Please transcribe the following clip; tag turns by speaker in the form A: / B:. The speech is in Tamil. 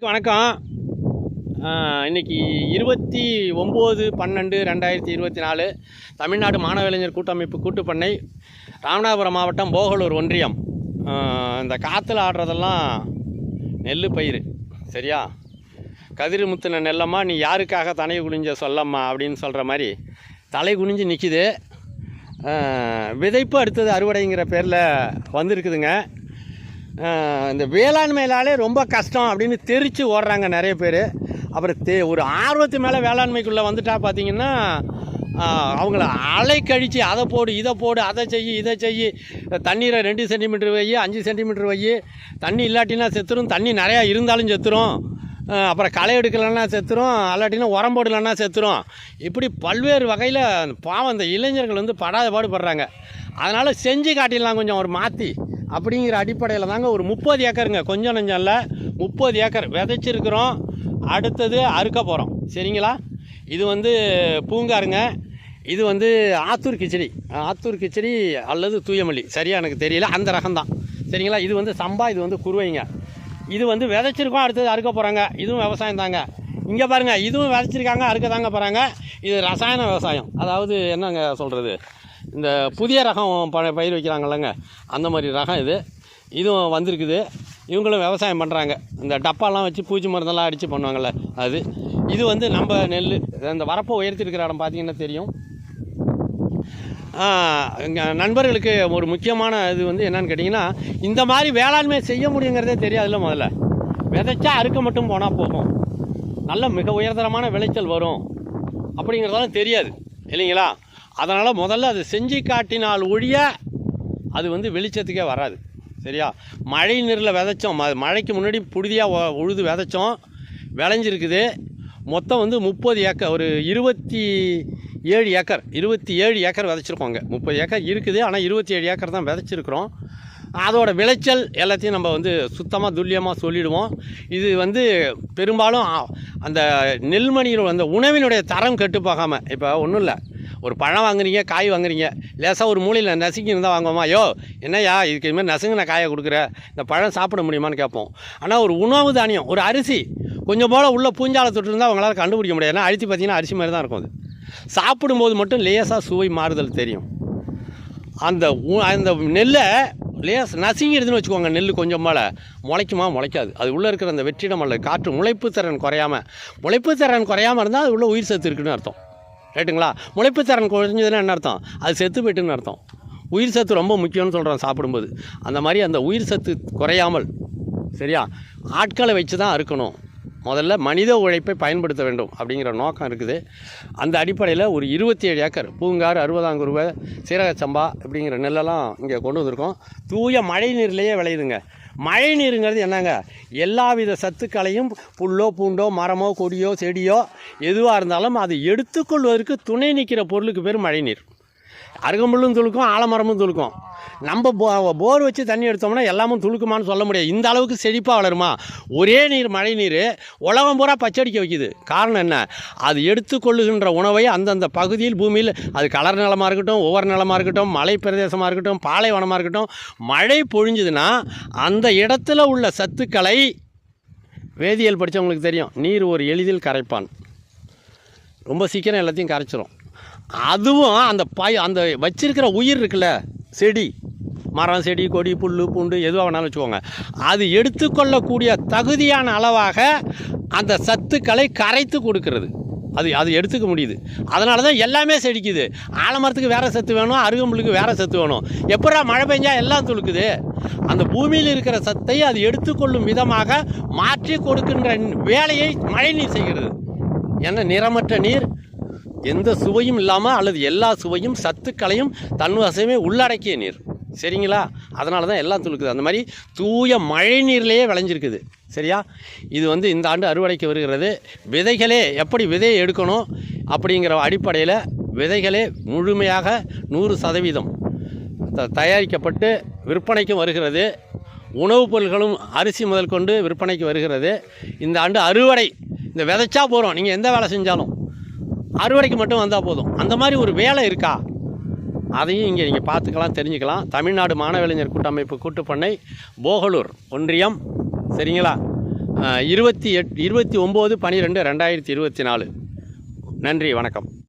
A: வணக்கம். இன்னைக்கு 29/12/2024 தமிழ்நாடு மாணவ இளைஞர் கூட்டமைப்பு கூட்டுப்பண்ணை ராமநாதபுரம் மாவட்டம் போகலூர் ஒன்றியம். இந்த காற்றுல ஆடுறதெல்லாம் நெல் பயிர். சரியா? கதிர் முத்தின நெல்லம்மா நீ யாருக்காக தலை குனிஞ்ச சொல்லம்மா அப்படின்னு சொல்கிற மாதிரி தலை குனிஞ்சு நிற்கிது. விதைப்பு அடுத்தது அறுவடைங்கிற பேரில் வந்திருக்குதுங்க. இந்த வேளாண்மையிலாலே ரொம்ப கஷ்டம் அப்படின்னு தெரித்து ஓடுறாங்க நிறைய பேர். அப்புறம் ஒரு ஆர்வத்து மேலே வேளாண்மைக்குள்ளே வந்துட்டா பார்த்திங்கன்னா அவங்கள அலைக்கழித்து அதை போடு இதை போடு அதை செய் இதை செய், தண்ணீரை 2 சென்டிமீட்டர் வை 5 சென்டிமீட்டர் வை, தண்ணி இல்லாட்டினா செத்துரும், தண்ணி நிறையா இருந்தாலும் செத்துரும், அப்புறம் களை எடுக்கலைன்னா செத்துரும், இல்லாட்டினா உரம் போடலைன்னா செத்துரும். இப்படி பல்வேறு வகையில் பாவம் இந்த இளைஞர்கள் வந்து படாத பாடுபடுறாங்க. அதனால் செஞ்சு காட்டிடலாம் கொஞ்சம் ஒரு மாற்றி அப்படிங்கிற அடிப்படையில் தாங்க ஒரு 30 ஏக்கருங்க, கொஞ்சம் நஞ்சம் இல்லை, 30 ஏக்கர் விதைச்சிருக்கிறோம். அடுத்தது அறுக்க போகிறோம். சரிங்களா? இது வந்து பூங்காருங்க. இது வந்து ஆத்தூர் கிச்சடி அல்லது தூயமல்லி, சரியாக எனக்கு தெரியல, அந்த ரகம்தான். சரிங்களா? இது வந்து சம்பா, இது வந்து குருவைங்க. இது வந்து விதைச்சிருக்கோம், அடுத்தது அறுக்க போகிறாங்க. இதுவும் விவசாயம் தாங்க. இங்கே பாருங்கள், இதுவும் விதைச்சிருக்காங்க, அறுக்க தாங்க போகிறாங்க. இது ரசாயன விவசாயம். அதாவது என்னங்க சொல்கிறது, இந்த புதிய ரகம் பயிர் வைக்கிறாங்கல்லங்க, அந்த மாதிரி ரகம் இதுவும் வந்திருக்குது. இவங்களும் விவசாயம் பண்ணுறாங்க. இந்த டப்பாலாம் வச்சு பூச்சி மருந்தெல்லாம் அடித்து பண்ணுவாங்கள்ல அது. இது வந்து நம்ம நெல் இந்த வரப்பை உயர்த்திருக்கிற இடம் பார்த்திங்கன்னா தெரியும். நண்பர்களுக்கு ஒரு முக்கியமான இது வந்து என்னென்னு கேட்டிங்கன்னா, இந்த மாதிரி வேளாண்மை செய்ய முடியுங்கிறதே தெரியாதுல்ல. முதல்ல விதைச்சா அறுக்க மட்டும் போனால் போகும், நல்ல மிக உயர்தரமான விளைச்சல் வரும் அப்படிங்கிறதெல்லாம் தெரியாது இல்லைங்களா? அதனால் முதல்ல அது செஞ்சு காட்டினால் ஒழிய அது வந்து வெளிச்சத்துக்கே வராது. சரியா? மழை நீரில் விதைச்சோம், மழைக்கு முன்னாடி புழுதியாக உழுது விதைச்சோம், விளைஞ்சிருக்குது. மொத்தம் வந்து 30 ஏக்கர், ஒரு 27 ஏக்கர் விதைச்சிருக்கோங்க. 30 ஏக்கர் இருக்குது, ஆனால் 27 ஏக்கர் தான் விதைச்சிருக்கிறோம். அதோட விளைச்சல் எல்லாத்தையும் நம்ம வந்து சுத்தமாக துல்லியமாக சொல்லிவிடுவோம். இது வந்து பெரும்பாலும் அந்த நெல்மணியில் அந்த உணவினுடைய தரம் கெட்டு போகாமல், இப்போ ஒன்றும் இல்லை, ஒரு பழம் வாங்குறீங்க, காய் வாங்குறீங்க, லேசாக ஒரு மூலையில் நசுக்கி இருந்தால் வாங்குவோமா? ஐயோ என்னையா இதுக்கு இதுமாதிரி நசுங்கின காயை கொடுக்குற, இந்த பழம் சாப்பிட முடியுமான்னு கேட்போம். ஆனால் ஒரு உணவு தானியம், ஒரு அரிசி கொஞ்சம் போல் உள்ள பூஞ்சாலை தொட்டு இருந்தால் அவங்களால கண்டுபிடிக்க முடியாது. ஏன்னா அழுத்தி பார்த்தீங்கன்னா அரிசி மாதிரி தான் இருக்கும். அது சாப்பிடும்போது மட்டும் லேசாக சுவை மாறுதல் தெரியும். அந்த நெல்லை நசுங்கிடுதுன்னு வச்சுக்கோங்க, நெல் கொஞ்சம் மேலே முளைக்குமா? முளைக்காது. அது உள்ளே இருக்கிற அந்த வெற்றிடம் அல்ல காற்று முளைப்பு திறன் குறையாமல் இருந்தால் அது உள்ள உயிர் சத்து இருக்குதுன்னு அர்த்தம். ரைட்டுங்களா? முளைப்பு திறன் குறைஞ்சதுன்னா என்ன அர்த்தம்? அது செத்து போய்ட்டுன்னு அர்த்தம். உயிர் சத்து ரொம்ப முக்கியம்னு சொல்கிறோம் சாப்பிடும்போது. அந்த மாதிரி அந்த உயிர் சத்து குறையாமல், சரியா, ஆட்களை வச்சு தான் அறுக்கணும். முதல்ல மனித உழைப்பை பயன்படுத்த வேண்டும் அப்படிங்கிற நோக்கம் இருக்குது. அந்த அடிப்படையில் ஒரு 27 ஏக்கர் பூங்காறு, 60 குருவை, சீரக சம்பா அப்படிங்கிற நெல்லெல்லாம் இங்கே கொண்டு வந்திருக்கோம். தூய மழை நீர்லேயே விளையுதுங்க. மழை நீருங்கிறது என்னங்க, எல்லாவித சத்துக்களையும் புல்லோ பூண்டோ மரமோ கொடியோ செடியோ எதுவாக இருந்தாலும் அது எடுத்துக்கொள்வதற்கு துணை நிற்கிற பொருளுக்கு பேர் மழை நீர். அருகம்புல்லும் துளுக்கும், ஆலமரமும் துளுக்கும். நம்ம போர் வச்சு தண்ணி எடுத்தோம்னா எல்லாமும் துளுக்குமான்னு சொல்ல முடியாது. இந்த அளவுக்கு செழிப்பாக வளருமா? ஒரே நீர், மழை நீர் உலகம் பூரா பச்சடிக்க வைக்குது. காரணம் என்ன? அது எடுத்துக்கொள்ளுகின்ற உணவை அந்தந்த பகுதியில் பூமியில், அது கலர் நிலமாக இருக்கட்டும், ஒவ்வொரு நிலமாக இருக்கட்டும், மலை பிரதேசமாக இருக்கட்டும், பாலைவனமாக இருக்கட்டும், மழை பொழிஞ்சுதுன்னா அந்த இடத்துல உள்ள சத்துக்களை, வேதியியல் படித்தவங்களுக்கு தெரியும், நீர் ஒரு எளிதில் கரைப்பான், ரொம்ப சீக்கிரம் எல்லாத்தையும் கரைச்சிரும். அதுவும் அந்த வச்சிருக்கிற உயிர் இருக்குல்ல, செடி, மரம், செடி, கொடி, புல், பூண்டு எதுவாக வேணாலும் வச்சுக்கோங்க, அது எடுத்துக்கொள்ளக்கூடிய தகுதியான அளவாக அந்த சத்துக்களை கரைத்து கொடுக்கறது. அது எடுத்துக்க முடியுது. அதனால தான் எல்லாமே செடிக்குது. ஆலமரத்துக்கு வேறு சத்து வேணும், அருகம்புல்லுக்கு வேறு சத்து வேணும். எப்படா மழை பெஞ்சால் எல்லாம் துளுக்குது? அந்த பூமியில் இருக்கிற சத்தை அது எடுத்துக்கொள்ளும் விதமாக மாற்றி கொடுக்கின்ற வேலையை மழை நீர் செய்கிறது. ஏன்னா நிறமற்ற நீர், எந்த சுவையும் இல்லாமல் அல்லது எல்லா சுவையும் சத்துக்களையும் தன்வசமே உள்ளடக்கிய நீர். சரிங்களா? அதனால தான் எல்லாம் துளுக்குது. அந்த மாதிரி தூய மழை நீர்லேயே விளைஞ்சிருக்குது. சரியா? இது வந்து இந்த ஆண்டு அறுவடைக்கு வருகிறது. விதைகளே எப்படி விதையை எடுக்கணும் அப்படிங்கிற அடிப்படையில் விதைகளே முழுமையாக 100% தயாரிக்கப்பட்டு விற்பனைக்கும் வருகிறது. உணவுப் பொருட்களும் அரிசி முதல் கொண்டு விற்பனைக்கு வருகிறது. இந்த ஆண்டு அறுவடை, இந்த விதைச்சா போகிறோம், நீங்கள் எந்த வேலை செஞ்சாலும் அறுவடைக்கு மட்டும் வந்தால் போதும். அந்த மாதிரி ஒரு வேலை இருக்கா? அதையும் இங்கே நீங்கள் பார்த்துக்கலாம், தெரிஞ்சுக்கலாம். தமிழ்நாடு மாணவ இளைஞர் கூட்டமைப்பு கூட்டுப்பண்ணை போகலூர் ஒன்றியம். சரிங்களா? 29/12/2024. நன்றி, வணக்கம்.